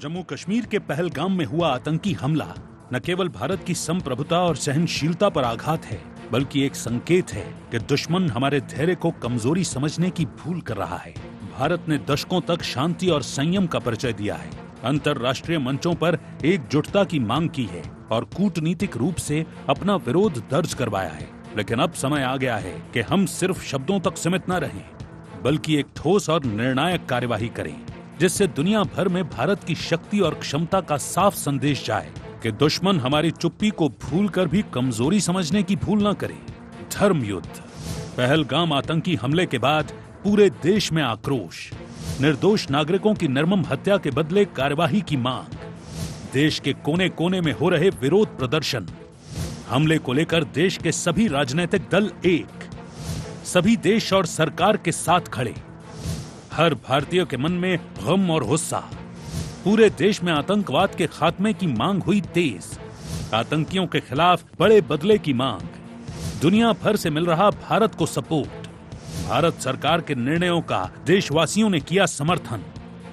जम्मू कश्मीर के पहलगाम में हुआ आतंकी हमला न केवल भारत की संप्रभुता और सहनशीलता पर आघात है, बल्कि एक संकेत है कि दुश्मन हमारे धैर्य को कमजोरी समझने की भूल कर रहा है। भारत ने दशकों तक शांति और संयम का परिचय दिया है, अंतर्राष्ट्रीय मंचों पर एकजुटता की मांग की है और कूटनीतिक रूप से अपना विरोध दर्ज करवाया है। लेकिन अब समय आ गया है कि हम सिर्फ शब्दों तक सीमित न रहें, बल्कि एक ठोस और निर्णायक कार्यवाही करें, जिससे दुनिया भर में भारत की शक्ति और क्षमता का साफ संदेश जाए कि दुश्मन हमारी चुप्पी को भूलकर भी कमजोरी समझने की भूल न करे। धर्म युद्ध। पहलगाम आतंकी हमले के बाद पूरे देश में आक्रोश, निर्दोष नागरिकों की निर्मम हत्या के बदले कार्यवाही की मांग, देश के कोने कोने में हो रहे विरोध प्रदर्शन, हमले को लेकर देश के सभी राजनीतिक दल एक, सभी देश और सरकार के साथ खड़े, हर भारतीय के मन में गम और गुस्सा। पूरे देश में आतंकवाद के खात्मे की मांग हुई तेज, आतंकियों के खिलाफ बड़े बदले की मांग, दुनिया भर से मिल रहा भारत को सपोर्ट, भारत सरकार के निर्णयों का देशवासियों ने किया समर्थन।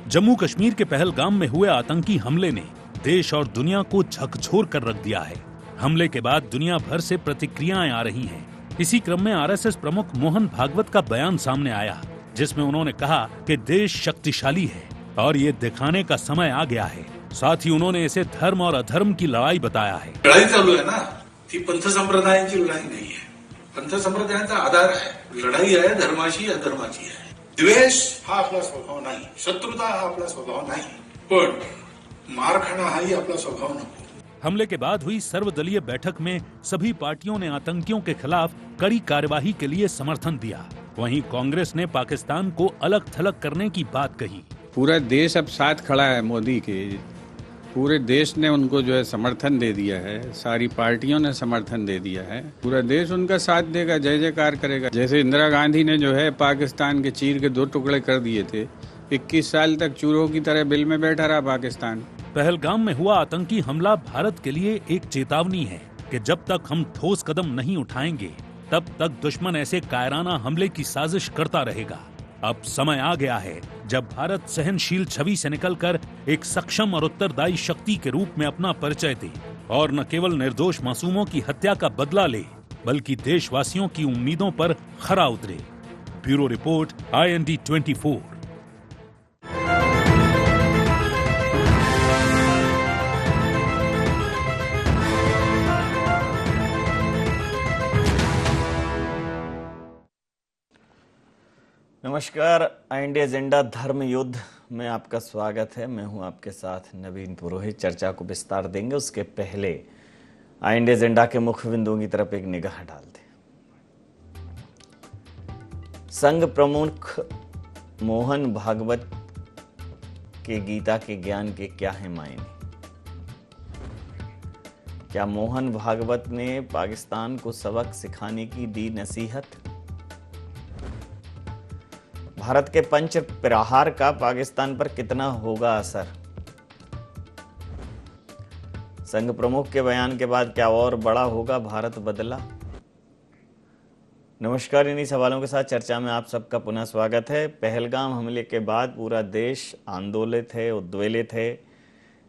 जम्मू कश्मीर के पहलगाम में हुए आतंकी हमले ने देश और दुनिया को झकझोर कर रख दिया है। हमले के बाद दुनिया भर से प्रतिक्रियाएं आ रही हैं। इसी क्रम में आरएसएस प्रमुख मोहन भागवत का बयान सामने आया, जिसमें उन्होंने कहा कि देश शक्तिशाली है और ये दिखाने का समय आ गया है। साथ ही उन्होंने इसे धर्म और अधर्म की लड़ाई बताया है। लढाई चालू आहे ना, ती पंथ संप्रदायांची लढाई नाही आहे। पंथ संप्रदायांचा आधार आहे, लढाई आहे धर्माची अधर्माची आहे। द्वेष हा आपला स्वभाव नाही, शत्रुता हा आपला स्वभाव नाही, पण मार खाणं हाही आपला स्वभाव नको। हमले के बाद हुई सर्वदलीय बैठक में सभी पार्टियों ने आतंकियों के खिलाफ कड़ी कार्यवाही के लिए समर्थन दिया। वहीं कांग्रेस ने पाकिस्तान को अलग थलग करने की बात कही। पूरा देश अब साथ खड़ा है मोदी के, पूरे देश ने उनको जो है समर्थन दे दिया है, सारी पार्टियों ने समर्थन दे दिया है, पूरा देश उनका साथ देगा, जय जयकार करेगा। जैसे इंदिरा गांधी ने जो है पाकिस्तान के चीर के 2 टुकड़े कर दिए थे, 21 साल तक चूरों की तरह बिल में बैठा रहा पाकिस्तान। पहलगाम में हुआ आतंकी हमला भारत के लिए एक चेतावनी है कि जब तक हम ठोस कदम नहीं उठाएंगे, तब तक दुश्मन ऐसे कायराना हमले की साजिश करता रहेगा। अब समय आ गया है जब भारत सहनशील छवि से निकलकर एक सक्षम और उत्तरदायी शक्ति के रूप में अपना परिचय दे और न केवल निर्दोष मासूमों की हत्या का बदला ले, बल्कि देशवासियों की उम्मीदों पर खरा उतरे। Bureau report, IND 24। नमस्कार, IND एजेंडा धर्म युद्ध में आपका स्वागत है। मैं हूं आपके साथ नवीन पुरोहित। चर्चा को विस्तार देंगे, उसके पहले IND एजेंडा के मुख्य बिंदुओं की तरफ एक निगाह डालते हैं। संघ प्रमुख मोहन भागवत के गीता के ज्ञान के क्या है मायने? क्या मोहन भागवत ने पाकिस्तान को सबक सिखाने की दी नसीहत? भारत के पंच प्रहार का पाकिस्तान पर कितना होगा असर? संघ प्रमुख के बयान के बाद क्या और बड़ा होगा भारत बदला? नमस्कार, इन्हीं सवालों के साथ चर्चा में आप सबका पुनः स्वागत है। पहलगाम हमले के बाद पूरा देश आंदोलित है, उद्वेलित है।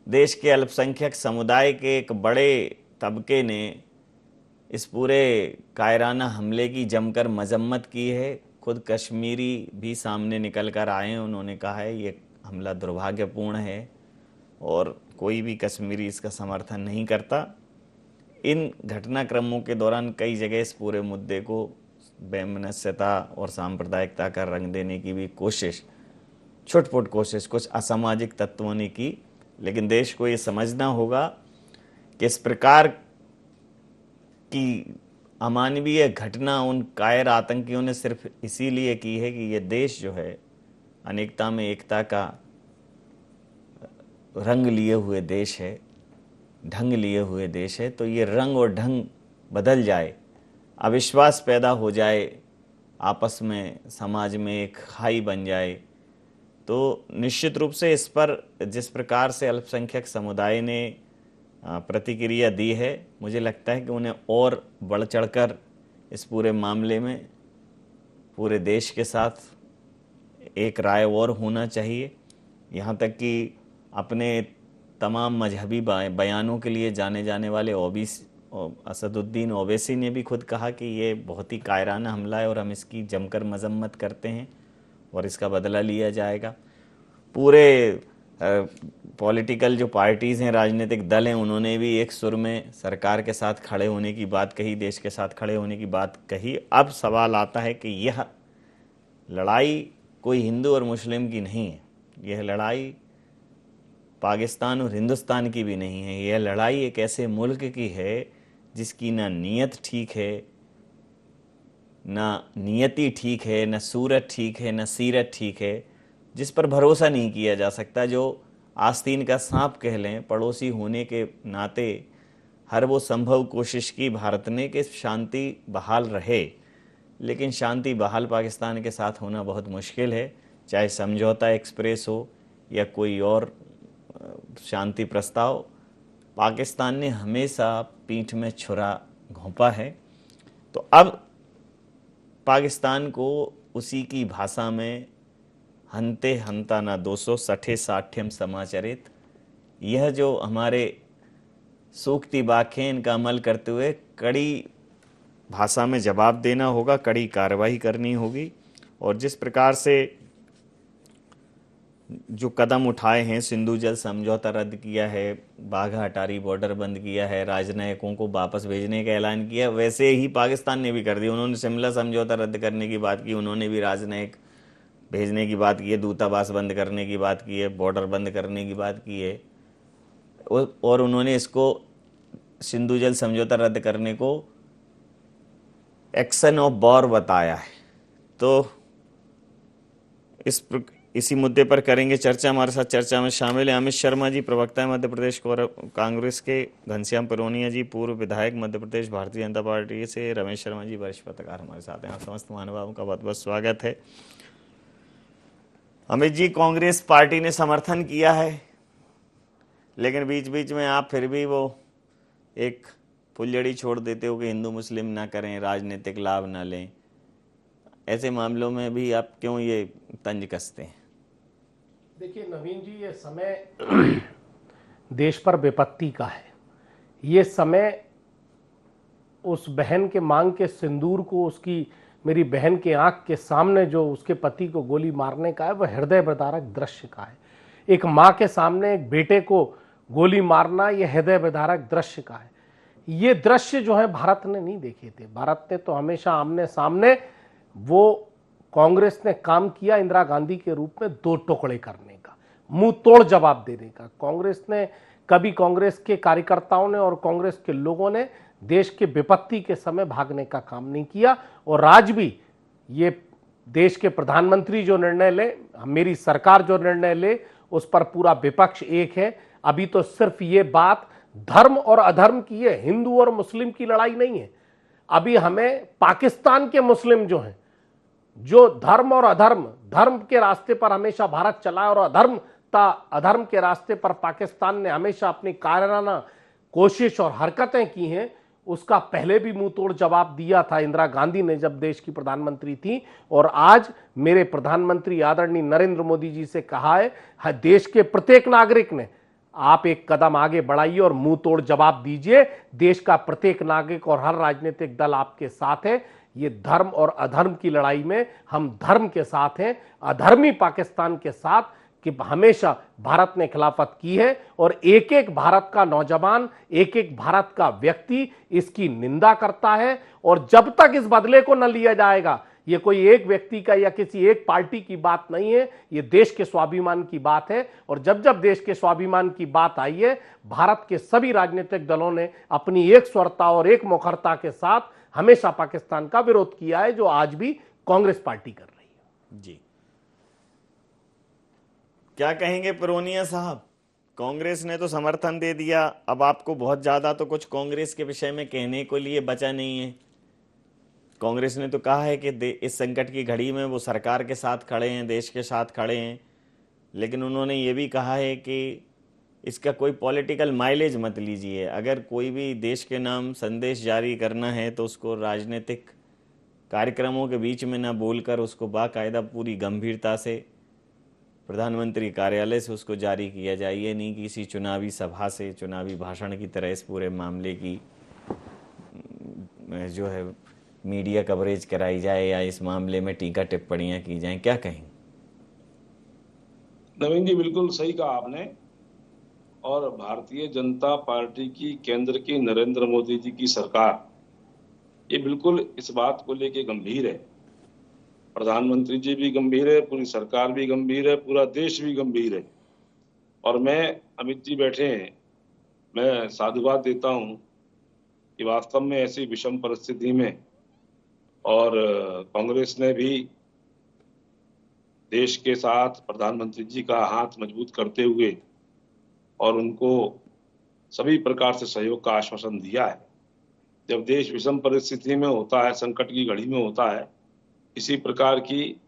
देश के अल्पसंख्यक समुदाय के एक बड़े तबके ने इस पूरे कायराना हमले की जमकर मजम्मत की है। खुद कश्मीरी भी सामने निकल कर आए हैं, उन्होंने कहा है ये हमला दुर्भाग्यपूर्ण है और कोई भी कश्मीरी इसका समर्थन नहीं करता। इन घटनाक्रमों के दौरान कई जगह इस पूरे मुद्दे को वैमनस्यता और सांप्रदायिकता का रंग देने की भी कोशिश, छुटपुट कोशिश कुछ असामाजिक तत्वों ने की। लेकिन देश को ये समझना होगा कि इस प्रकार की अमानवीय घटना उन कायर आतंकियों ने सिर्फ इसीलिए की है कि ये देश जो है अनेकता में एकता का रंग लिए हुए देश है, ढंग लिए हुए देश है। तो ये रंग और ढंग बदल जाए, अविश्वास पैदा हो जाए, आपस में समाज में एक खाई बन जाए, तो निश्चित रूप से इस पर जिस प्रकार से अल्पसंख्यक समुदाय ने प्रतिक्रिया दी है, मुझे लगता है कि उन्हें और बढ़ चढ़कर इस पूरे मामले में पूरे देश के साथ एक राय और होना चाहिए। यहाँ तक कि अपने तमाम मजहबी बयानों के लिए जाने जाने वाले असदुद्दीन ओवैसी ने भी खुद कहा कि ये बहुत ही कायराना हमला है और हम इसकी जमकर मजम्मत करते हैं और इसका बदला लिया जाएगा। पूरे पॉलिटिकल जो पार्टीज़ हैं, राजनीतिक दल हैं, उन्होंने भी एक सुर में सरकार के साथ खड़े होने की बात कही, देश के साथ खड़े होने की बात कही। अब सवाल आता है कि यह लड़ाई कोई हिंदू और मुस्लिम की नहीं है, यह लड़ाई पाकिस्तान और हिंदुस्तान की भी नहीं है, यह लड़ाई एक ऐसे मुल्क की है जिसकी ना नीयत ठीक है, ना नियति ठीक है, ना सूरत ठीक है, ना सीरत ठीक है, जिस पर भरोसा नहीं किया जा सकता, जो आस्तीन का सांप कह लें। पड़ोसी होने के नाते हर वो संभव कोशिश की भारत ने कि शांति बहाल रहे, लेकिन शांति बहाल पाकिस्तान के साथ होना बहुत मुश्किल है, चाहे समझौता एक्सप्रेस हो या कोई और शांति प्रस्ताव। पाकिस्तान ने हमेशा पीठ में छुरा घोंपा है। तो अब पाकिस्तान को उसी की भाषा में हंते हंता ना 200 सठे साठ्यम समाचरित, यह जो हमारे सूक्ति वाक्य हैं, इनका अमल करते हुए कड़ी भाषा में जवाब देना होगा, कड़ी कार्रवाई करनी होगी। और जिस प्रकार से जो कदम उठाए हैं, सिंधु जल समझौता रद्द किया है, बाघा अटारी बॉर्डर बंद किया है, राजनयिकों को वापस भेजने का ऐलान किया, वैसे ही पाकिस्तान ने भी कर दिया। उन्होंने शिमला समझौता रद्द करने की बात की, उन्होंने भी राजनयिक भेजने की बात की है, दूतावास बंद करने की बात की है, बॉर्डर बंद करने की बात की है, और उन्होंने इसको सिंधु जल समझौता रद्द करने को एक्शन ऑफ वॉर बताया है। तो इसी मुद्दे पर करेंगे चर्चा। हमारे साथ चर्चा में शामिल है अमित शर्मा जी, प्रवक्ता है मध्य प्रदेश कांग्रेस के, घनश्याम पुरोनिया जी, पूर्व विधायक मध्य प्रदेश भारतीय जनता पार्टी से, रमेश शर्मा जी, वरिष्ठ पत्रकार हमारे साथ हैं। आप समस्त महानुभावों का बहुत बहुत स्वागत है। अमित जी, कांग्रेस पार्टी ने समर्थन किया है, लेकिन बीच बीच में आप फिर भी वो एक फुलझड़ी छोड़ देते हो कि हिंदू मुस्लिम ना करें, राजनीतिक लाभ ना लें। ऐसे मामलों में भी आप क्यों ये तंज कसते हैं? देखिए नवीन जी, ये समय देश पर विपत्ति का है। ये समय उस बहन के मांग के सिंदूर को, उसकी मेरी बहन के आंख के सामने जो उसके पति को गोली मारने का है, वह हृदय विदारक दृश्य का है। एक माँ के सामने एक बेटे को गोली मारना, यह हृदय विदारक दृश्य का है। ये दृश्य जो है भारत ने नहीं देखे थे। भारत ने तो हमेशा आमने सामने, वो कांग्रेस ने काम किया इंदिरा गांधी के रूप में दो टुकड़े करने का, मुंह तोड़ जवाब देने का। कांग्रेस ने कभी, कांग्रेस के कार्यकर्ताओं ने और कांग्रेस के लोगों ने देश के विपत्ति के समय भागने का काम नहीं किया। और आज भी ये देश के प्रधानमंत्री जो निर्णय ले, मेरी सरकार जो निर्णय ले, उस पर पूरा विपक्ष एक है। अभी तो सिर्फ ये बात धर्म और अधर्म की है, हिंदू और मुस्लिम की लड़ाई नहीं है। अभी हमें पाकिस्तान के मुस्लिम जो हैं, जो धर्म और अधर्म, धर्म के रास्ते पर हमेशा भारत चला और अधर्म के रास्ते पर पाकिस्तान ने हमेशा अपनी कायराना कोशिश और हरकतें की हैं, उसका पहले भी मुंह तोड़ जवाब दिया था इंदिरा गांधी ने जब देश की प्रधानमंत्री थी। और आज मेरे प्रधानमंत्री आदरणीय नरेंद्र मोदी जी से कहा है, देश के प्रत्येक नागरिक ने, आप एक कदम आगे बढ़ाइए और मुंह तोड़ जवाब दीजिए। देश का प्रत्येक नागरिक और हर राजनीतिक दल आपके साथ है। ये धर्म और अधर्म की लड़ाई में हम धर्म के साथ हैं, अधर्मी पाकिस्तान के साथ, कि हमेशा भारत ने खिलाफत की है। और एक एक भारत का नौजवान, एक एक भारत का व्यक्ति इसकी निंदा करता है। और जब तक इस बदले को न लिया जाएगा, ये कोई एक व्यक्ति का या किसी एक पार्टी की बात नहीं है, ये देश के स्वाभिमान की बात है। और जब जब देश के स्वाभिमान की बात आई है, भारत के सभी राजनीतिक दलों ने अपनी एक स्वरता और एक मुखरता के साथ हमेशा पाकिस्तान का विरोध किया है, जो आज भी कांग्रेस पार्टी कर रही है। जी, क्या कहेंगे पुरोनिया साहब? कांग्रेस ने तो समर्थन दे दिया, अब आपको बहुत ज्यादा तो कुछ कांग्रेस के विषय में कहने को लिए बचा नहीं है। कांग्रेस ने तो कहा है कि इस संकट की घड़ी में वो सरकार के साथ खड़े हैं, देश के साथ खड़े हैं, लेकिन उन्होंने ये भी कहा है कि इसका कोई पॉलिटिकल माइलेज मत लीजिए। अगर कोई भी देश के नाम संदेश जारी करना है तो उसको राजनीतिक कार्यक्रमों के बीच में ना बोलकर उसको बाकायदा पूरी गंभीरता से प्रधानमंत्री कार्यालय से उसको जारी किया जाए, ये नहीं कि किसी चुनावी सभा से चुनावी भाषण की तरह इस पूरे मामले की जो है मीडिया कवरेज कराई जाए या इस मामले में टीका टिप्पणियां की जाएं। क्या कहें? नवीन जी, बिल्कुल सही कहा आपने। और भारतीय जनता पार्टी की केंद्र की नरेंद्र मोदी जी की सरकार ये बिल्कुल इस बात को लेके गंभीर है। प्रधानमंत्री जी भी गंभीर है, पूरी सरकार भी गंभीर है, पूरा देश भी गंभीर है। और मैं, अमित जी बैठे हैं, मैं साधुवाद देता हूं कि वास्तव में ऐसी विषम परिस्थिति में और कांग्रेस ने भी देश के साथ प्रधानमंत्री जी का हाथ मजबूत करते हुए और उनको सभी प्रकार से सहयोग का आश्वासन दिया है। जब देश विषम परिस्थिति में होता है, संकट की घड़ी में होता है, इसी प्रकार की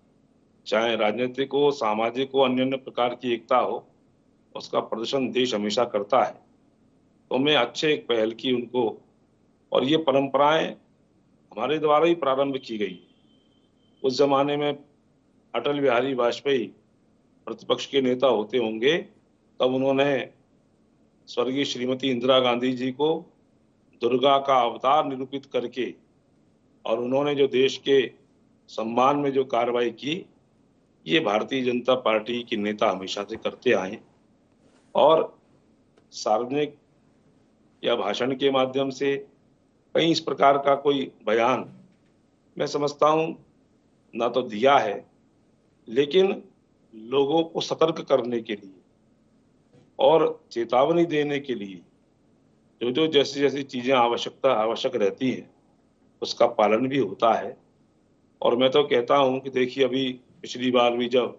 चाहे राजनीतिक हो, सामाजिक हो, अन्य प्रकार की एकता हो, उसका प्रदर्शन देश हमेशा करता है। तो मैं अच्छे एक पहल की उनको, और ये परंपराएं हमारे द्वारा ही प्रारंभ की गई। उस जमाने में अटल बिहारी वाजपेयी प्रतिपक्ष के नेता होते होंगे, तब उन्होंने स्वर्गीय श्रीमती इंदिरा गांधी जी को दुर्गा का अवतार निरूपित करके और उन्होंने जो देश के सम्मान में जो कार्रवाई की, ये भारतीय जनता पार्टी के नेता हमेशा से करते आए। और सार्वजनिक या भाषण के माध्यम से कहीं इस प्रकार का कोई बयान मैं समझता हूं ना तो दिया है, लेकिन लोगों को सतर्क करने के लिए और चेतावनी देने के लिए जो जैसी जैसी चीजें आवश्यक रहती हैं उसका पालन भी होता है। और मैं तो कहता हूं कि देखिए, अभी पिछली बार भी जब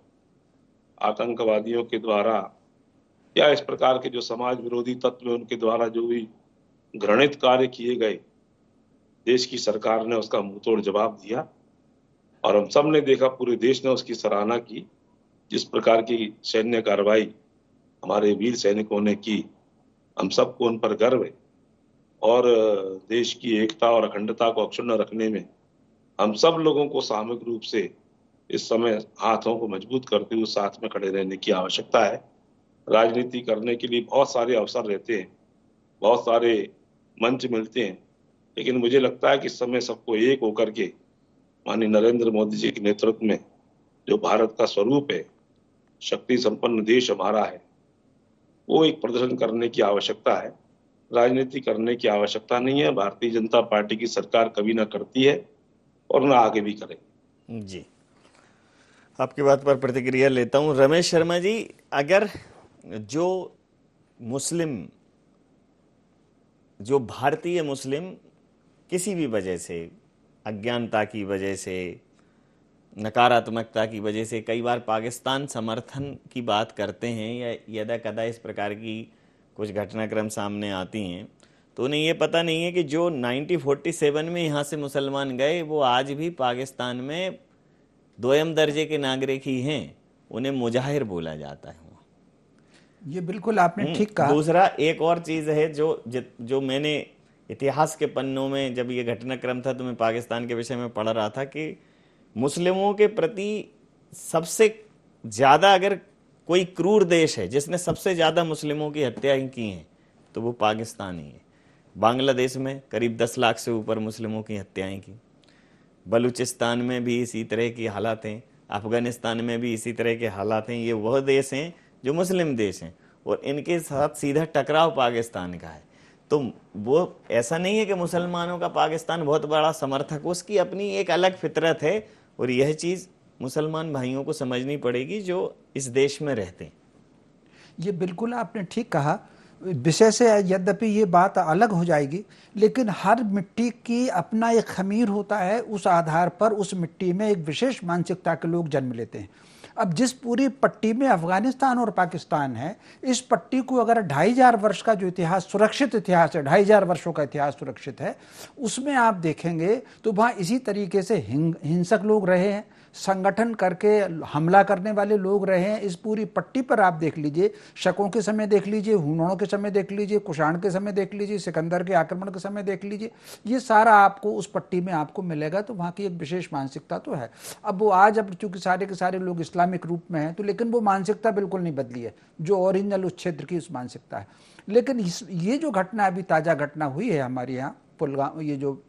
आतंकवादियों के द्वारा या इस प्रकार के जो समाज विरोधी तत्व हैं उनके द्वारा जो भी घृणित कार्य किए गए, देश की सरकार ने उसका मुंहतोड़ जवाब दिया और हम सब ने देखा, पूरे देश ने उसकी सराहना की। जिस प्रकार की सैन्य कार्रवाई हमारे वीर सैनिकों ने की, हम सबको उन पर गर्व है। और देश की एकता और अखंडता को अक्षुण्ण रखने में हम सब लोगों को सामूहिक रूप से इस समय हाथों को मजबूत करते हुए साथ में खड़े रहने की आवश्यकता है। राजनीति करने के लिए बहुत सारे अवसर रहते हैं, बहुत सारे मंच मिलते हैं, लेकिन मुझे लगता है कि इस समय सबको एक होकर के माननीय नरेंद्र मोदी जी के नेतृत्व में जो भारत का स्वरूप है, शक्ति संपन्न देश हमारा है, वो एक प्रदर्शन करने की आवश्यकता है। राजनीति करने की आवश्यकता नहीं है। भारतीय जनता पार्टी की सरकार कभी ना करती है और ना आगे भी करे। जी, आपकी बात पर प्रतिक्रिया लेता हूं। रमेश शर्मा जी, अगर जो भारतीय मुस्लिम किसी भी वजह से, अज्ञानता की वजह से, नकारात्मकता की वजह से कई बार पाकिस्तान समर्थन की बात करते हैं या यदा कदा इस प्रकार की कुछ घटनाक्रम सामने आती हैं, तो उन्हें ये पता नहीं है कि जो 1947 में यहाँ से मुसलमान गए वो आज भी पाकिस्तान में दोयम दर्जे के नागरिक ही हैं, उन्हें मुजाहिर बोला जाता है। ये बिल्कुल आपने ठीक कहा। दूसरा एक और चीज है जो मैंने इतिहास के पन्नों में जब ये घटनाक्रम था तो मैं पाकिस्तान के विषय में पढ़ रहा था कि मुस्लिमों के प्रति सबसे ज्यादा अगर कोई क्रूर देश है जिसने सबसे ज्यादा मुस्लिमों की हत्याएं की हैं तो वो पाकिस्तान ही है। बांग्लादेश में करीब 10 लाख से ऊपर मुस्लिमों की हत्याएं की, बलूचिस्तान में भी इसी तरह की हालात हैं, अफगानिस्तान में भी इसी तरह के हालात हैं। ये वह देश हैं जो मुस्लिम देश हैं और इनके साथ सीधा टकराव पाकिस्तान का है। तो वो ऐसा नहीं है कि मुसलमानों का पाकिस्तान बहुत बड़ा समर्थक, उसकी अपनी एक अलग फितरत है और यह चीज़ मुसलमान भाइयों को समझनी पड़ेगी जो इस देश में रहते हैं। ये बिल्कुल आपने ठीक कहा। विषय से यद्यपि ये बात अलग हो जाएगी, लेकिन हर मिट्टी की अपना एक खमीर होता है, उस आधार पर उस मिट्टी में एक विशेष मानसिकता के लोग जन्म लेते हैं। अब जिस पूरी पट्टी में अफगानिस्तान और पाकिस्तान है, इस पट्टी को अगर 2500 वर्ष का जो इतिहास, सुरक्षित इतिहास है, 2500 वर्षों का इतिहास सुरक्षित है, उसमें आप देखेंगे तो वहाँ इसी तरीके से हिंसक लोग रहे हैं, संगठन करके हमला करने वाले लोग रहे हैं। इस पूरी पट्टी पर आप देख लीजिए, शकों के समय देख लीजिए, हुनों के समय देख लीजिए, कुषाण के समय देख लीजिए, सिकंदर के आक्रमण के समय देख लीजिए, ये सारा आपको उस पट्टी में आपको मिलेगा। तो वहाँ की एक विशेष मानसिकता तो है। अब वो आज, अब चूंकि सारे के सारे लोग इस्लाम इस्लामिक रूप में हैं, तो लेकिन वो मानसिकता बिल्कुल नहीं बदली है जो ओरिजिनल उस क्षेत्र की उस मानसिकता है। लेकिन ये जो घटना अभी ताज़ा घटना हुई है हमारे यहाँ पुलगांव, ये जो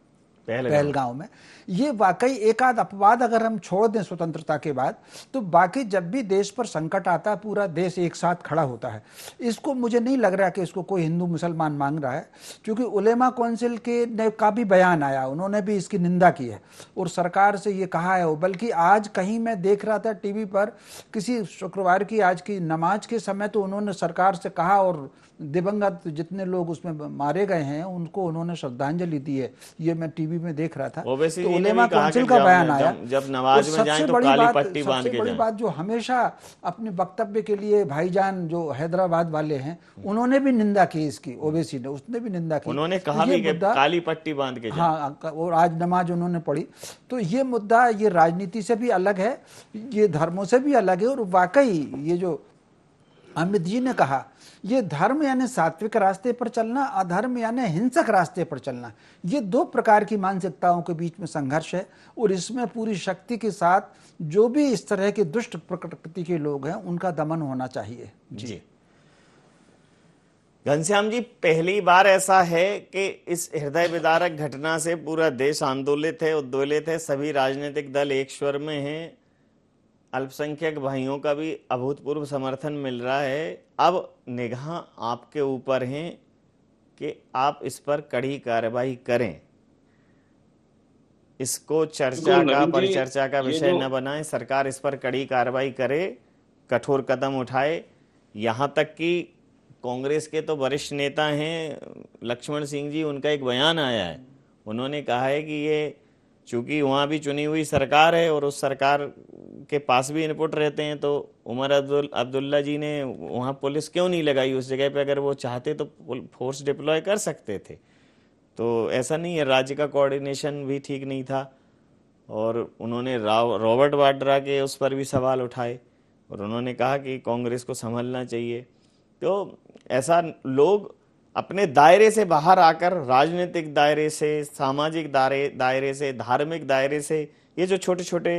पहलगांव में, ये वाकई एक आध अपवाद अगर हम छोड़ दें स्वतंत्रता के बाद, तो बाकी जब भी देश पर संकट आता है पूरा देश एक साथ खड़ा होता है। इसको मुझे नहीं लग रहा कि इसको कोई हिंदू मुसलमान मांग रहा है, क्योंकि उलेमा काउंसिल के का भी बयान आया, उन्होंने भी इसकी निंदा की है और सरकार से ये कहा है। बल्कि आज कहीं मैं देख रहा था टीवी पर किसी शुक्रवार की आज की नमाज के समय, तो उन्होंने सरकार से कहा और दिवंगत जितने लोग उसमें मारे गए हैं उनको उन्होंने श्रद्धांजलि दी है। ये मैं टीवी में देख रहा था, ओवैसी तो जी ने उलेमा भी कहा काउंसिल कि का बयान आया। जब नमाज में जाएं तो काली पट्टी बांध के बड़ी जाएं। बात जो हमेशा अपने वक्तव्य के लिए भाईजान जो हैदराबाद वाले हैं उन्होंने भी निंदा की इसकी, ओवैसी ने, उसने भी निंदा की, उन्होंने कहा भी कि काली पट्टी बांध के जाएं। हाँ, और आज नमाज उन्होंने पढ़ी। तो ये मुद्दा ये राजनीति से भी अलग है, ये धर्मों से भी अलग है। और वाकई ये जो अमित जी ने कहा, ये धर्म यानी सात्विक रास्ते पर चलना, अधर्म यानी हिंसक रास्ते पर चलना, ये दो प्रकार की मानसिकताओं के बीच में संघर्ष है। और इसमें पूरी शक्ति के साथ जो भी इस तरह के दुष्ट प्रकृति के लोग हैं उनका दमन होना चाहिए। जी घनश्याम जी, पहली बार ऐसा है कि इस हृदय विदारक घटना से पूरा देश आंदोलित है, उद्वेलित है, सभी राजनीतिक दल एक स्वर में हैं, अल्पसंख्यक भाइयों का भी अभूतपूर्व समर्थन मिल रहा है। अब निगाह आपके ऊपर है कि आप इस पर कड़ी कार्रवाई करें, इसको चर्चा का परिचर्चा का विषय न बनाएं, सरकार इस पर कड़ी कार्रवाई करे, कठोर कदम उठाए। यहाँ तक कि कांग्रेस के तो वरिष्ठ नेता हैं लक्ष्मण सिंह जी, उनका एक बयान आया है, उन्होंने कहा है कि ये चूंकि वहाँ भी चुनी हुई सरकार है और उस सरकार के पास भी इनपुट रहते हैं, तो उमर अब्दुल्ला जी ने वहाँ पुलिस क्यों नहीं लगाई उस जगह पे? अगर वो चाहते तो फोर्स डिप्लॉय कर सकते थे। तो ऐसा नहीं है, राज्य का कोऑर्डिनेशन भी ठीक नहीं था। और उन्होंने रॉबर्ट वाड्रा के उस पर भी सवाल उठाए और उन्होंने कहा कि कांग्रेस को संभलना चाहिए। तो ऐसा लोग अपने दायरे से बाहर आकर, राजनीतिक दायरे से, सामाजिक दायरे से, धार्मिक दायरे से, ये जो छोटे छोटे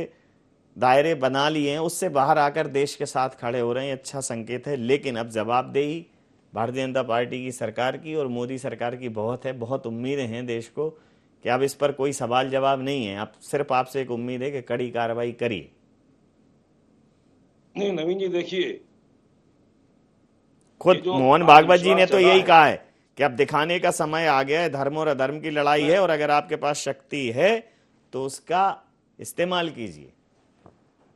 दायरे बना लिए हैं उससे बाहर आकर देश के साथ खड़े हो रहे हैं, अच्छा संकेत है। लेकिन अब जवाबदेही भारतीय जनता पार्टी की सरकार की और मोदी सरकार की बहुत है, बहुत उम्मीदें हैं देश को कि अब इस पर कोई सवाल जवाब नहीं है, अब सिर्फ आपसे एक उम्मीद है कि कड़ी कार्रवाई करिए। नहीं नवीन जी, देखिए खुद मोहन भागवत जी ने तो यही कहा है कि अब दिखाने का समय आ गया है, धर्म और अधर्म की लड़ाई है और अगर आपके पास शक्ति है तो उसका इस्तेमाल कीजिए।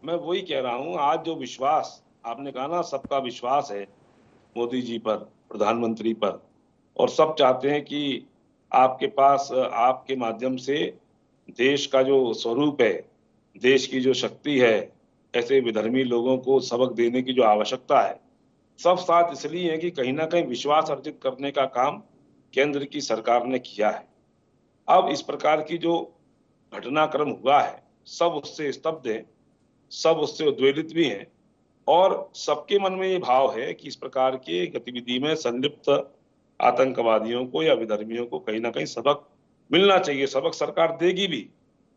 मैं वही कह रहा हूं, आज जो विश्वास आपने कहा ना, सबका विश्वास है मोदी जी पर, प्रधानमंत्री पर, और सब चाहते हैं कि आपके पास, आपके माध्यम से देश का जो स्वरूप है, देश की जो शक्ति है, ऐसे विधर्मी लोगों को सबक देने की जो आवश्यकता है, सब साथ इसलिए है कि कहीं ना कहीं विश्वास अर्जित करने का काम केंद्र की सरकार ने किया है। अब इस प्रकार की जो घटनाक्रम हुआ है, सब उससे स्तब्ध है, सब उससे उद्वेलित भी हैं और सबके मन में ये भाव है कि इस प्रकार के गतिविधि में संलिप्त आतंकवादियों को या विधर्मियों को कहीं ना कहीं सबक मिलना चाहिए, सबक सरकार देगी भी।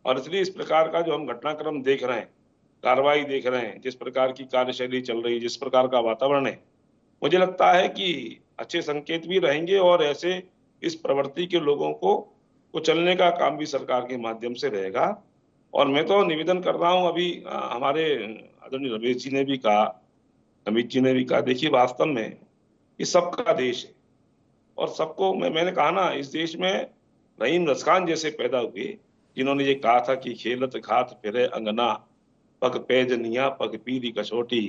और इसलिए इस प्रकार का जो हम घटनाक्रम देख रहे हैं, कार्रवाई देख रहे हैं, जिस प्रकार की कार्यशैली चल रही है, जिस प्रकार का वातावरण है, मुझे लगता है कि अच्छे संकेत भी रहेंगे और ऐसे इस प्रवृत्ति के लोगों को कुचलने का काम भी सरकार के माध्यम से रहेगा। और मैं तो निवेदन कर रहा हूं, अभी हमारे आदरणीय रमेश जी ने भी कहा, अमित जी ने भी कहा, देखिए वास्तव में ये सबका देश है और सबको, मैंने कहा ना, इस देश में रहीम रसखान जैसे पैदा हुए जिन्होंने ये कहा था कि खेलत खात फिरे अंगना, पग पैजनिया पग पीरी कसोटी,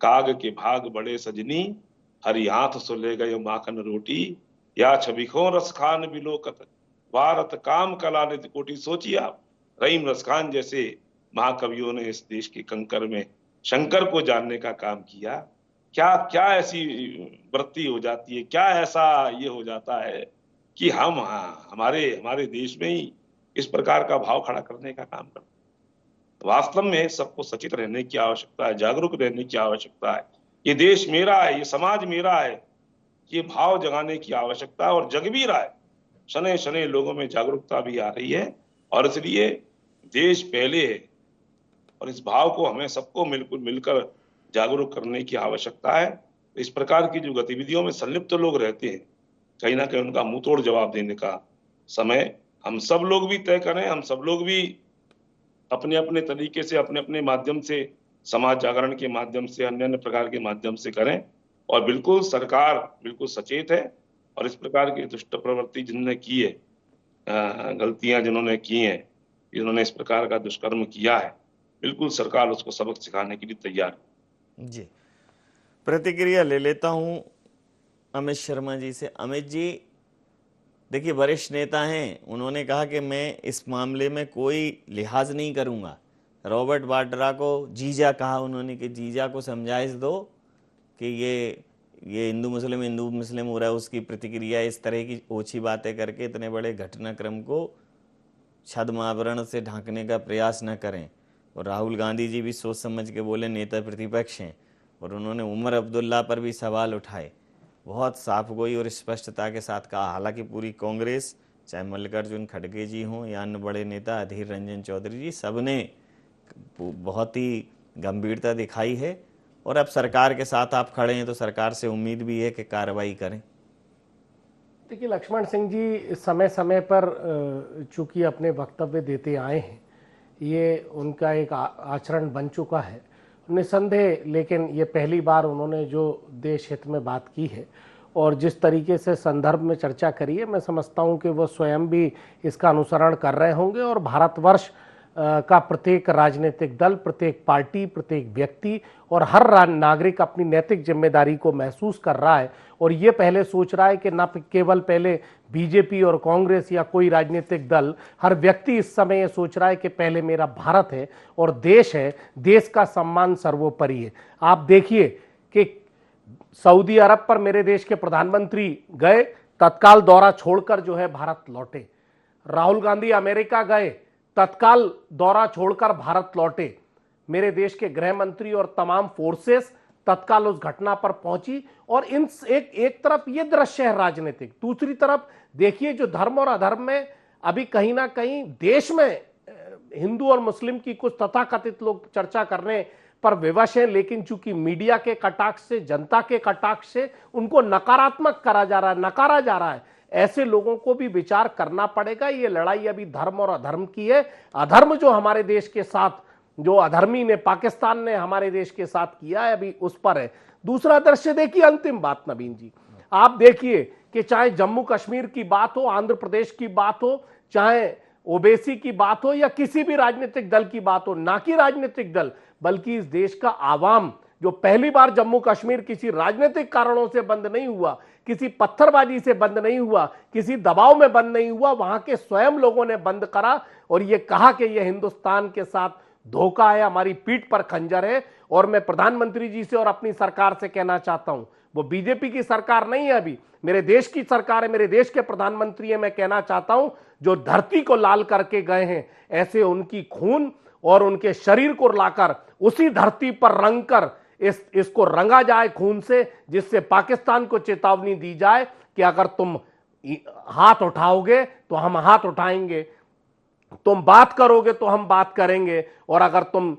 काग के भाग बड़े सजनी, हरी हाथ सो ले गए माखन रोटी, या छबिखो रसखान बिलोकत, भारत काम कला नित कोटि। सोचिए आप, रहीम रसखान जैसे महाकवियों ने इस देश के कंकर में शंकर को जानने का काम किया। क्या क्या ऐसी वृत्ति हो जाती है, क्या ऐसा ये हो जाता है कि हम हमारे देश में ही इस प्रकार का भाव खड़ा करने का काम करते हैं। वास्तव में सबको सचेत रहने की आवश्यकता है, जागरूक रहने की आवश्यकता है। ये देश मेरा है, ये समाज मेरा है, ये भाव जगाने की आवश्यकता है और जग भी रहा है। शनै शनै लोगों में जागरूकता भी आ रही है और इसलिए देश पहले है, और इस भाव को हमें सबको मिलकर जागरूक करने की आवश्यकता है। इस प्रकार की जो गतिविधियों में संलिप्त लोग रहते हैं, कहीं ना कहीं उनका मुंह तोड़ जवाब देने का समय हम सब लोग भी तय करें। हम सब लोग भी अपने अपने तरीके से, अपने अपने माध्यम से, समाज जागरण के माध्यम से, अन्य अन्य प्रकार के माध्यम से करें। और बिल्कुल सरकार बिल्कुल सचेत है और इस प्रकार की दुष्ट प्रवृत्ति जिन्होंने की है, गलतियां जिन्होंने की हैं, जिन्होंने इस प्रकार का दुष्कर्म किया है, बिल्कुल सरकार उसको सबक सिखाने के लिए तैयार है। जी, प्रतिक्रिया ले लेता हूं अमित शर्मा जी से। अमित जी, देखिए वरिष्ठ नेता हैं, उन्होंने कहा कि मैं इस मामले में कोई लिहाज नहीं करूंगा। रॉबर्ट वाड्रा को जीजा कहा उन्होंने कि जीजा को समझाइश दो कि ये हिंदू मुस्लिम हो रहा है। उसकी प्रतिक्रिया इस तरह की ओछी बातें करके इतने बड़े घटनाक्रम को छद्म से ढांकने का प्रयास न करें। और राहुल गांधी जी भी सोच समझ के बोले, नेता प्रतिपक्ष हैं, और उन्होंने उमर अब्दुल्ला पर भी सवाल उठाए, बहुत साफगोई और स्पष्टता के साथ कहा। हालांकि पूरी कांग्रेस, चाहे मल्लिकार्जुन खड़गे जी हों या अन्य बड़े नेता अधीर रंजन चौधरी जी, सबने बहुत ही गंभीरता दिखाई है। और अब सरकार के साथ आप खड़े हैं तो सरकार से उम्मीद भी है कि कार्रवाई करें। देखिए लक्ष्मण सिंह जी समय समय पर चूंकि अपने वक्तव्य देते आए हैं, ये उनका एक आचरण बन चुका है निसंदेह। लेकिन ये पहली बार उन्होंने जो देश हित में बात की है और जिस तरीके से संदर्भ में चर्चा करी है, मैं समझता हूँ कि वो स्वयं भी इसका अनुसरण कर रहे होंगे। और भारतवर्ष का प्रत्येक राजनीतिक दल, प्रत्येक पार्टी, प्रत्येक व्यक्ति और हर नागरिक अपनी नैतिक जिम्मेदारी को महसूस कर रहा है और ये पहले सोच रहा है कि न केवल पहले बीजेपी और कांग्रेस या कोई राजनीतिक दल, हर व्यक्ति इस समय ये सोच रहा है कि पहले मेरा भारत है और देश है, देश का सम्मान सर्वोपरि है। आप देखिए कि सऊदी अरब पर मेरे देश के प्रधानमंत्री गए, तत्काल दौरा छोड़कर जो है भारत लौटे। राहुल गांधी अमेरिका गए, तत्काल दौरा छोड़कर भारत लौटे। मेरे देश के गृह मंत्री और तमाम फोर्सेस तत्काल उस घटना पर पहुंची। और इन एक तरफ ये दृश्य है राजनीतिक, दूसरी तरफ देखिए जो धर्म और अधर्म में अभी कहीं ना कहीं देश में हिंदू और मुस्लिम की कुछ तथाकथित लोग चर्चा करने पर विवश हैं, लेकिन चूंकि मीडिया के कटाक्ष से, जनता के कटाक्ष से उनको नकारात्मक करा जा रहा है, नकारा जा रहा है। ऐसे लोगों को भी विचार करना पड़ेगा। ये लड़ाई अभी धर्म और अधर्म की है। अधर्म जो हमारे देश के साथ, जो अधर्मी ने, पाकिस्तान ने हमारे देश के साथ किया है, अभी उस पर है। दूसरा दृश्य देखिए, अंतिम बात नवीन जी, आप देखिए कि चाहे जम्मू कश्मीर की बात हो, आंध्र प्रदेश की बात हो, चाहे ओबीसी की बात हो या किसी भी राजनीतिक दल की बात हो, ना कि राजनीतिक दल बल्कि इस देश का आवाम, जो पहली बार जम्मू कश्मीर किसी राजनीतिक कारणों से बंद नहीं हुआ, किसी पत्थरबाजी से बंद नहीं हुआ, किसी दबाव में बंद नहीं हुआ, वहां के स्वयं लोगों ने बंद करा और यह कहा कि यह हिंदुस्तान के साथ धोखा है, हमारी पीठ पर खंजर है। और मैं प्रधानमंत्री जी से और अपनी सरकार से कहना चाहता हूं, वो बीजेपी की सरकार नहीं है, अभी मेरे देश की सरकार है, मेरे देश के प्रधानमंत्री है। मैं कहना चाहता हूं, जो धरती को लाल करके गए हैं, ऐसे उनकी खून और उनके शरीर को लाकर उसी धरती पर रंग कर इसको रंगा जाए खून से, जिससे पाकिस्तान को चेतावनी दी जाए कि अगर तुम हाथ उठाओगे तो हम हाथ उठाएंगे, तुम बात करोगे तो हम बात करेंगे, और अगर तुम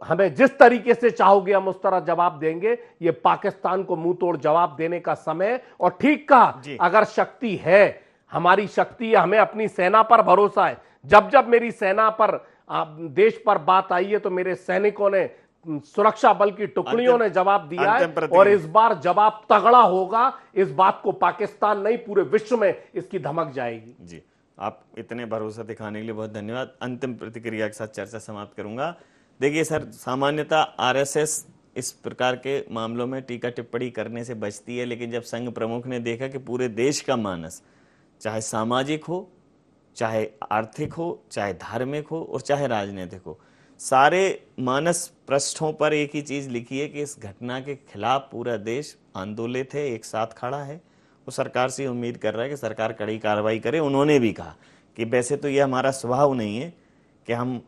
हमें जिस तरीके से चाहोगे हम उस तरह जवाब देंगे। ये पाकिस्तान को मुंह तोड़ जवाब देने का समय। और ठीक कहा, अगर शक्ति है, हमारी शक्ति है, हमें अपनी सेना पर भरोसा है। जब जब मेरी सेना पर, देश पर बात आई है तो मेरे सैनिकों ने, सुरक्षा बल की टुकड़ियों ने जवाब दिया है और इस बार जवाब तगड़ा होगा। इस बात को पाकिस्तान नहीं, पूरे विश्व में इसकी धमक जाएगी। जी, आप इतने भरोसा दिखाने के लिए बहुत धन्यवाद। अंतिम प्रतिक्रिया के साथ चर्चा समाप्त करूंगा। देखिए सर, सामान्यतः आरएसएस इस प्रकार के मामलों में टीका टिप्पणी करने से बचती है, लेकिन जब संघ प्रमुख ने देखा कि पूरे देश का मानस, चाहे सामाजिक हो, चाहे आर्थिक हो, चाहे धार्मिक हो और चाहे राजनीतिक हो, सारे मानस पृष्ठों पर एक ही चीज लिखी है कि इस घटना के खिलाफ पूरा देश आंदोलित है, एक साथ खड़ा है। वो सरकार से उम्मीद कर रहा है कि सरकार कड़ी कार्रवाई करे। उन्होंने भी कहा कि वैसे तो ये हमारा स्वभाव नहीं है कि हम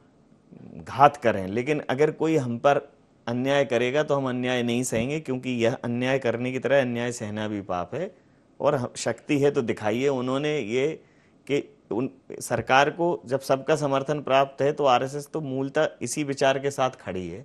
घात करें, लेकिन अगर कोई हम पर अन्याय करेगा तो हम अन्याय नहीं सहेंगे, क्योंकि यह अन्याय करने की तरह अन्याय सहना भी पाप है और शक्ति है तो दिखाइए। उन्होंने ये कि उन सरकार को जब सबका समर्थन प्राप्त है तो आरएसएस तो मूलतः इसी विचार के साथ खड़ी है,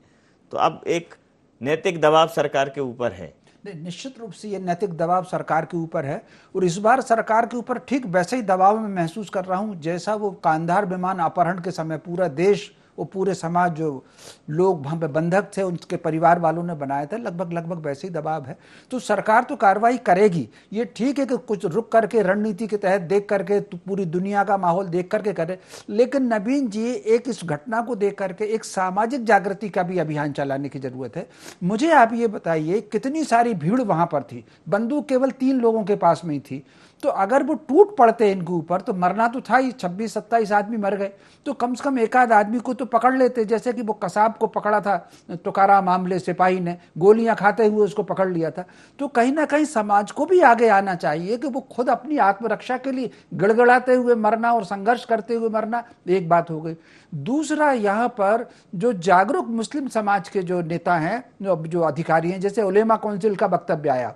तो अब एक नैतिक दबाव सरकार के ऊपर है। निश्चित रूप से ये नैतिक दबाव सरकार के ऊपर है, और इस बार सरकार के ऊपर ठीक वैसे ही दबाव मैं महसूस कर रहा हूं जैसा वो कांधार विमान अपहरण के समय पूरा देश, वो पूरे समाज, जो लोग वहाँ पे बंधक थे उनके परिवार वालों ने बनाया था, लगभग वैसे ही दबाव है। तो सरकार तो कार्रवाई करेगी, ये ठीक है कि कुछ रुक करके रणनीति के तहत देख करके तो पूरी दुनिया का माहौल देख करके करे, लेकिन नवीन जी एक इस घटना को देख करके एक सामाजिक जागृति का भी अभियान चलाने की जरूरत है। मुझे आप ये बताइए कितनी सारी भीड़ वहां पर थी, बंदूक केवल 3 लोगों के पास में ही थी, तो अगर वो टूट पड़ते इनके ऊपर तो मरना तो था ही, 26-27 आदमी मर गए, तो कम से कम एक आध आदमी को तो पकड़ लेते, जैसे कि वो कसाब को पकड़ा था तुकारा मामले, सिपाही ने गोलियां खाते हुए उसको पकड़ लिया था। तो कहीं ना कहीं समाज को भी आगे आना चाहिए कि वो खुद अपनी आत्मरक्षा के लिए गड़गड़ाते हुए मरना और संघर्ष करते हुए मरना एक बात हो गई। दूसरा, यहाँ पर जो जागरूक मुस्लिम समाज के जो नेता हैं, जो अधिकारी हैं, जैसे उलेमा काउंसिल का वक्तव्य आया,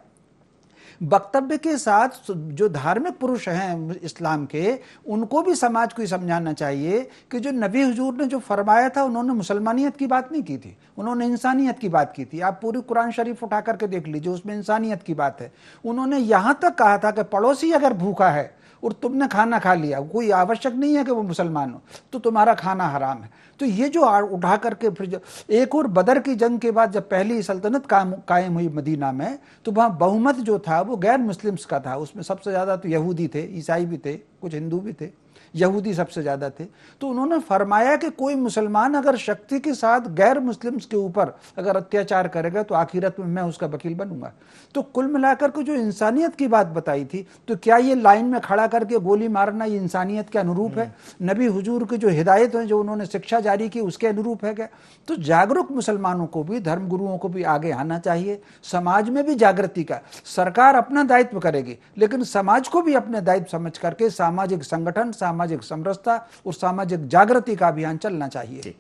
वक्तव्य के साथ जो धार्मिक पुरुष हैं इस्लाम के, उनको भी समाज को ये समझाना चाहिए कि जो नबी हुजूर ने जो फरमाया था, उन्होंने मुसलमानियत की बात नहीं की थी, उन्होंने इंसानियत की बात की थी। आप पूरी कुरान शरीफ उठा करके देख लीजिए, उसमें इंसानियत की बात है। उन्होंने यहाँ तक कहा था कि पड़ोसी अगर भूखा है और तुमने खाना खा लिया, कोई आवश्यक नहीं है कि वो मुसलमान हो, तो तुम्हारा खाना हराम है। तो ये जो उठा करके फिर जो एक और बदर की जंग के बाद जब पहली सल्तनत कायम हुई मदीना में, तो वहाँ बहुमत जो था वो गैर मुस्लिम्स का था, उसमें सबसे ज़्यादा तो यहूदी थे, ईसाई भी थे, कुछ हिंदू भी थे, यहूदी सबसे ज़्यादा थे। तो उन्होंने फरमाया कि कोई मुसलमान अगर शक्ति के साथ गैर मुस्लिम्स के ऊपर अगर अत्याचार करेगा तो आखिरत में मैं उसका वकील बनूंगा। तो कुल मिलाकर के जो इंसानियत की बात बताई थी, तो क्या ये लाइन में खड़ा करके गोली मारना ये इंसानियत के अनुरूप है? नबी हुजूर की जो हिदायत है, जो उन्होंने शिक्षा जारी की, उसके अनुरूप है क्या? तो जागरूक मुसलमानों को भी, धर्म गुरुओं को भी आगे आना चाहिए, समाज में भी जागृति का। सरकार अपना दायित्व करेगी, लेकिन समाज को भी अपने दायित्व समझ करके सामाजिक संगठन, सामाजिक समरसता और सामाजिक जागृति का अभियान चलना चाहिए।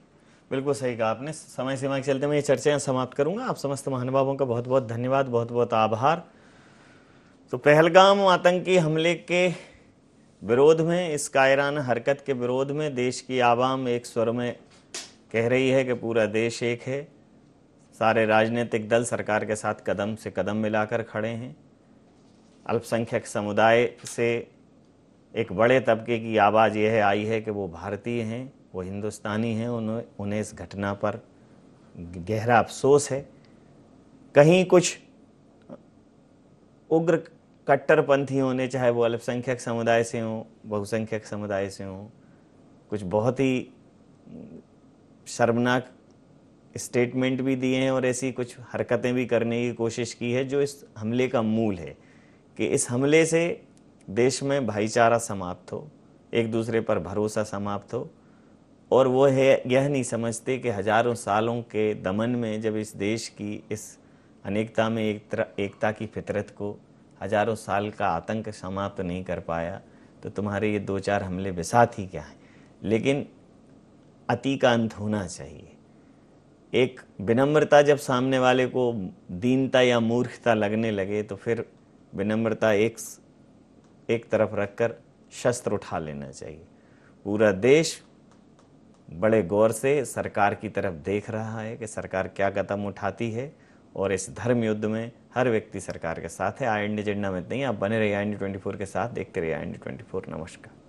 बिल्कुल सही कहा आपने। समय सीमा के चलते मैं ये चर्चा समाप्त करूंगा। आप समस्त महानुभावों का बहुत बहुत धन्यवाद, बहुत बहुत आभार। तो पहलगाम आतंकी हमले के विरोध में, इस कायराना हरकत के विरोध में देश की आवाम एक स्वर में कह रही है कि पूरा देश एक है। सारे राजनीतिक दल सरकार के साथ कदम से कदम मिलाकर खड़े हैं। अल्पसंख्यक समुदाय से एक बड़े तबके की आवाज़ यह आई है कि वो भारतीय हैं, वो हिंदुस्तानी हैं, उन्हें इस घटना पर गहरा अफसोस है। कहीं कुछ उग्र कट्टरपंथियों ने, चाहे वो अल्पसंख्यक समुदाय से हों, बहुसंख्यक समुदाय से हों, कुछ बहुत ही शर्मनाक स्टेटमेंट भी दिए हैं और ऐसी कुछ हरकतें भी करने की कोशिश की है जो इस हमले का मूल है, कि इस हमले से देश में भाईचारा समाप्त हो, एक दूसरे पर भरोसा समाप्त हो। और वो है यह नहीं समझते कि हजारों सालों के दमन में जब इस देश की इस अनेकता में एकता की फितरत को हजारों साल का आतंक समाप्त नहीं कर पाया, तो तुम्हारे ये 2-4 हमले बिसात ही क्या है। लेकिन अति का अंत होना चाहिए। एक विनम्रता जब सामने वाले को दीनता या मूर्खता लगने लगे, तो फिर विनम्रता एक तरफ रखकर शस्त्र उठा लेना चाहिए। पूरा देश बड़े गौर से सरकार की तरफ देख रहा है कि सरकार क्या कदम उठाती है, और इस धर्म युद्ध में हर व्यक्ति सरकार के साथ है। आई एंड एजेंडा में नहीं, आप बने रहिए आई एंड 24 के साथ, देखते रहिए आई एंड 24। नमस्कार।